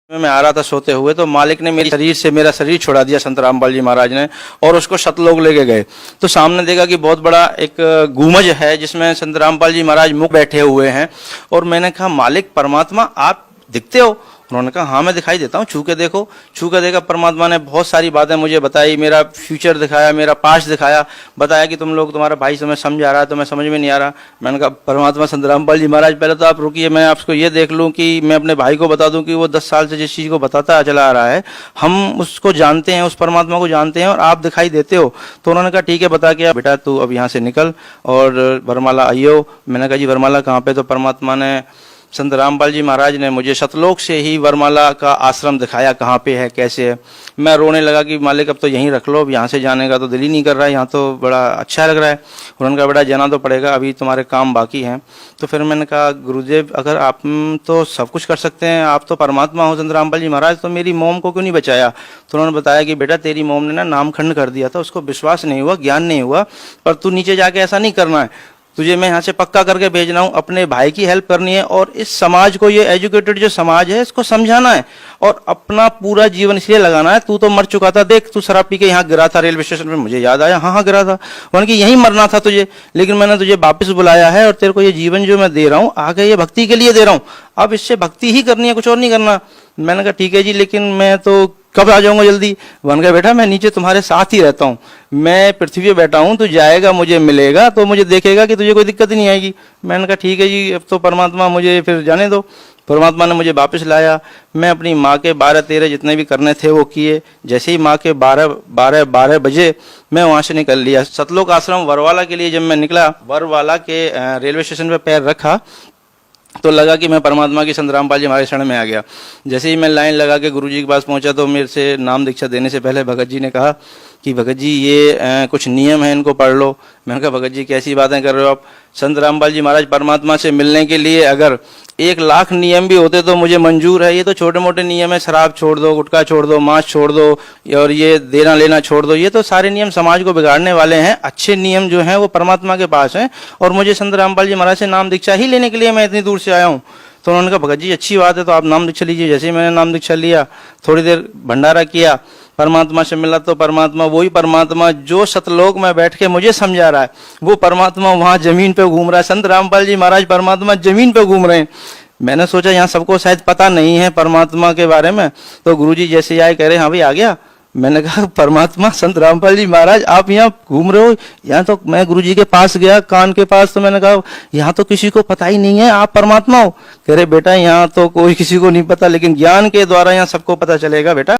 मैं आ रहा था सोते हुए तो मालिक ने मेरे शरीर से मेरा शरीर छुड़ा दिया संत रामपाल जी महाराज ने और उसको सतलोक लेके गए। तो सामने देखा कि बहुत बड़ा एक गुमज है जिसमें संत रामपाल जी महाराज मुख बैठे हुए हैं। और मैंने कहा मालिक परमात्मा आप दिखते हो? उन्होंने कहा हाँ मैं दिखाई देता हूँ, छू के देखो। छू के देखा, परमात्मा ने बहुत सारी बातें मुझे बताई, मेरा फ्यूचर दिखाया, मेरा पास्ट दिखाया, बताया कि तुम लोग तुम्हारा भाई तुम्हें समझा रहा है, तुम्हें समझ में नहीं आ रहा। मैंने कहा परमात्मा संत रामपाल जी महाराज पहले तो आप रुकिए, मैं आपको ये देख लूँ कि मैं अपने भाई को बता दूँ कि वो 10 साल से जिस चीज़ को बताता चला आ रहा है हम उसको जानते हैं, उस परमात्मा को जानते हैं और आप दिखाई देते हो। तो उन्होंने कहा ठीक है बता के बेटा तू अब यहाँ से निकल और वरमाला आइयो। मैंने कहा जी वरमाला कहाँ पे? तो परमात्मा ने संत रामपाल जी महाराज ने मुझे सतलोक से ही वरमाला का आश्रम दिखाया, कहाँ पे है कैसे है। मैं रोने लगा कि मालिक अब तो यहीं रख लो, अब यहाँ से जाने का तो दिल ही नहीं कर रहा है, यहाँ तो बड़ा अच्छा लग रहा है। उन्होंने कहा बेटा जाना तो पड़ेगा, अभी तुम्हारे काम बाकी हैं। तो फिर मैंने कहा गुरुदेव अगर आप तो सब कुछ कर सकते हैं, आप तो परमात्मा हो संत रामपाल जी महाराज, तो मेरी मोम को क्यों नहीं बचाया? तो उन्होंने बताया कि बेटा तेरी मोम ने ना नामखंड कर दिया था, उसको विश्वास नहीं हुआ, ज्ञान नहीं हुआ, पर तू नीचे जाके ऐसा नहीं करना है, तुझे मैं यहाँ से पक्का करके भेजना हूँ, अपने भाई की हेल्प करनी है और इस समाज को, ये एजुकेटेड जो समाज है इसको समझाना है और अपना पूरा जीवन इसलिए लगाना है। तू तो मर चुका था, देख तू शराब पी के यहाँ गिरा था रेलवे स्टेशन पे, मुझे याद आया हाँ गिरा था, उन्होंने कि यहीं मरना था तुझे, लेकिन मैंने तुझे वापस बुलाया है और तेरे को ये जीवन जो मैं दे रहा हूँ आगे ये भक्ति के लिए दे रहा हूँ, अब इससे भक्ति ही करनी है, कुछ और नहीं करना। मैंने कहा ठीक है जी, लेकिन मैं तो कब आ जाऊंगा जल्दी? वन कहा बेटा मैं नीचे तुम्हारे साथ ही रहता हूँ, मैं पृथ्वी पे बैठा हूँ, तू जाएगा मुझे मिलेगा तो मुझे देखेगा कि तुझे कोई दिक्कत नहीं आएगी। मैंने कहा ठीक है जी, अब तो परमात्मा मुझे फिर जाने दो। परमात्मा ने मुझे वापस लाया, मैं अपनी माँ के 12-13 जितने भी करने थे वो किए। जैसे ही माँ के 12 बजे मैं वहाँ से निकल लिया। सतलोक आश्रम वरवाला के लिए जब मैं निकला, वरवाला के रेलवे स्टेशन पर पैर रखा तो लगा कि मैं परमात्मा की संत रामपाल जी हमारे शरण में आ गया। जैसे ही मैं लाइन लगा के गुरुजी के पास पहुंचा तो मेरे से नाम दीक्षा देने से पहले भगत जी ने कहा कि भगत जी ये कुछ नियम है इनको पढ़ लो। मैंने कहा भगत जी कैसी बातें कर रहे हो आप? संत रामपाल जी महाराज परमात्मा से मिलने के लिए अगर 1 लाख नियम भी होते तो मुझे मंजूर है, ये तो छोटे मोटे नियम है, शराब छोड़ दो, गुटखा छोड़ दो, मांस छोड़ दो और ये देना लेना छोड़ दो, ये तो सारे नियम समाज को बिगाड़ने वाले हैं। अच्छे नियम जो हैं वो परमात्मा के पास हैं और मुझे संत रामपाल जी महाराज से नाम दीक्षा ही लेने के लिए मैं इतनी दूर से आया हूँ। तो उन्होंने कहा भगत जी अच्छी बात है, तो आप नाम दीक्षा लीजिए। जैसे ही मैंने नाम दीक्षा लिया, थोड़ी देर भंडारा किया, परमात्मा से मिला तो परमात्मा वही परमात्मा जो सतलोक में बैठ के मुझे समझा रहा है वो परमात्मा वहाँ जमीन पे घूम रहा है। संत रामपाल जी महाराज परमात्मा जमीन पे घूम रहे हैं। मैंने सोचा यहाँ सबको शायद पता नहीं है परमात्मा के बारे में, तो गुरुजी जैसे ही आए कह रहे हाँ भाई आ गया। मैंने कहा परमात्मा संत रामपाल जी महाराज आप यहाँ घूम रहे हो? यहाँ तो मैं गुरुजी के पास गया कान के पास, तो मैंने कहा यहाँ तो किसी को पता ही नहीं है आप परमात्मा हो। कह रहे बेटा यहाँ तो कोई किसी को नहीं पता, लेकिन ज्ञान के द्वारा यहाँ सबको पता चलेगा बेटा।